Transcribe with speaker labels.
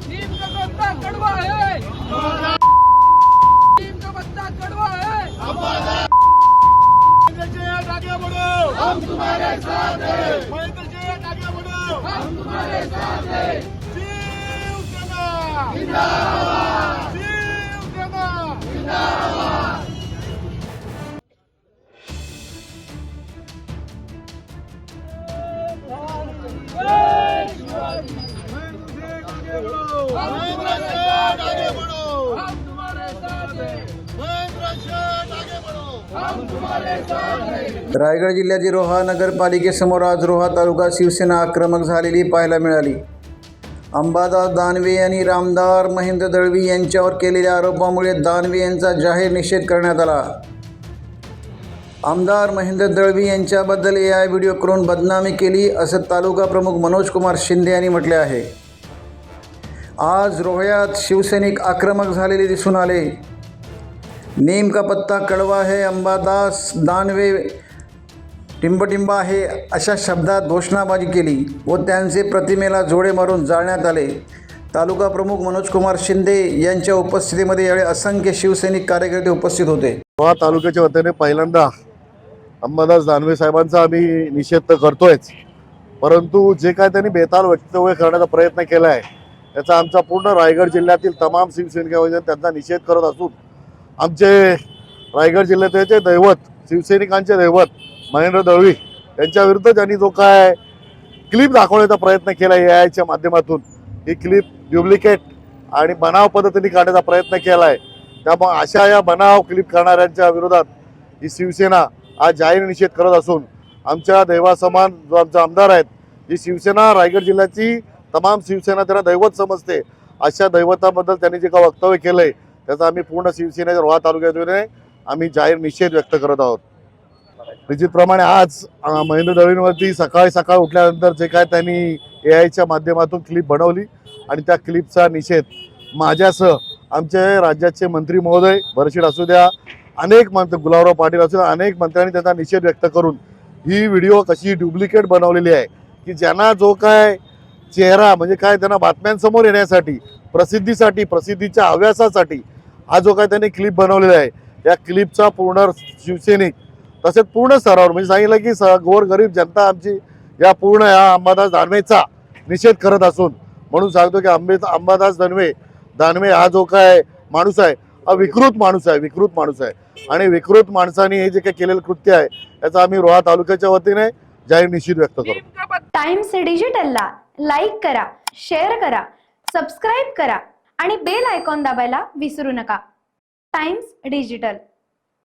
Speaker 1: नीम का पत्ता कड़वा है, नीम का पत्ता कड़वा है। आगे बढ़ो, हम तुम्हारे साथ हैं। महेंद्र जी आगे बढ़ो, हम तुम्हारे साथ हैं। शिवसेना जिंदाबाद, शिवसेना जिंदाबाद। आगे बढ़ो, हम तुम्हारे साथ हैं। आगे बढ़ो, हम तुम्हारे साथ हैं।
Speaker 2: रायगड जिल्ह्यातील रोहा नगरपालिकेसमोर आज रोहा तालुका शिवसेना आक्रमक झालेली पाहायला मिळाली। अंबादास दानवे यांनी आमदार महेंद्र दळवी यांच्यावर केलेल्या आरोपामुळे दानवे यांचा जाहीर निषेध करण्यात आला। आमदार महेंद्र दळवी यांच्याबद्दल AI व्हिडिओ करून बदनामी केली असं तालुका प्रमुख मनोज कुमार शिंदे यांनी म्हटले आहे। आज रोह्यात शिवसैनिक आक्रमक झालेले दिसून आले। नीम का पत्ता कड़वा है, अंबादास दानवे टिंबटिंबा आहे अशा शब्दात घोषणाबाजी केली व त्यांचे प्रतिमेला जोडे मारून जाळण्यात आले। तालुका प्रमुख मनोज कुमार शिंदे यांच्या उपस्थितीमध्ये यावेळी असंख्य शिवसैनिक कार्यकर्ते उपस्थित होते।
Speaker 3: रोहा तालुक्याच्या वतीने पहिल्यांदा अंबादास दानवे साहेबांचा आम्ही निषेध तर करतोयच, परंतु जे काय त्यांनी बेताल वक्तव्य करण्याचा प्रयत्न केला आहे त्याचा आमचा पूर्ण रायगड जिल्ह्यातील तमाम शिवसैनिकांनी त्यांचा निषेध करत असून आमचे रायगड जिल्ह्याचे दैवत शिवसैनिकांचे दैवत महेंद्र दळवी यांच्या विरुद्ध त्यांनी जो काय क्लिप दाखवण्याचा प्रयत्न केला AIच्या माध्यमातून, ही क्लिप ड्युप्लिकेट आणि बनाव पद्धतीने काढण्याचा प्रयत्न केला आहे। त्यामुळे अशा या बनाव क्लिप करणाऱ्यांच्या विरोधात ही शिवसेना आज जाहीर निषेध करत असून आमच्या दैवासमान जो आमचा आमदार आहेत, जी शिवसेना रायगड जिल्ह्याची तमाम शिवसेना त्यांना दैवत समजते, अशा दैवताबद्दल त्यांनी जे काय वक्तव्य केलं आहे त्याचा आम्ही पूर्ण शिवसेनेच्या रोहा तालुक्यातून आम्ही जाहीर निषेध व्यक्त करत आहोत। निश्चितप्रमाणे आज महेंद्र दळवींवरती सकाळी उठल्यानंतर जे काय त्यांनी AIच्या माध्यमातून क्लिप बनवली आणि त्या क्लिपचा निषेध माझ्यासह आमचे राज्याचे मंत्री महोदय भरशीड असू द्या, अनेक मंत्री गुलाबराव पाटील असू द्या, अनेक मंत्र्यांनी त्याचा निषेध व्यक्त करून ही व्हिडिओ कशी ड्युप्लिकेट बनवलेली आहे की ज्यांना जो काय चेहरा म्हणजे काय त्यांना बातम्यांसमोर येण्यासाठी प्रसिद्धीसाठी प्रसिद्धीच्या हव्यासासाठी हा जो काय त्यांनी क्लिप बनवलेला आहे, या क्लिपचा पूर्ण शिवसैनिक तसेच पूर्ण स्तरावर म्हणजे सांगितलं की गोरगरीब जनता आमची या पूर्ण या अंबादास दानवेचा निषेध करत असून म्हणून सांगतो की अंबादास दानवे हा जो काय माणूस आहे विकृत माणूस आहे आणि विकृत माणसाने हे जे काही केलेलं कृत्य आहे याचा आम्ही रोहा तालुक्याच्या वतीने जाहीर निषेध व्यक्त करतो।
Speaker 4: टाइम्स डिजिटलला लाईक करा, शेअर करा, सबस्क्राईब करा आणि बेल आयकॉन दाबायला विसरू नका। Times digital.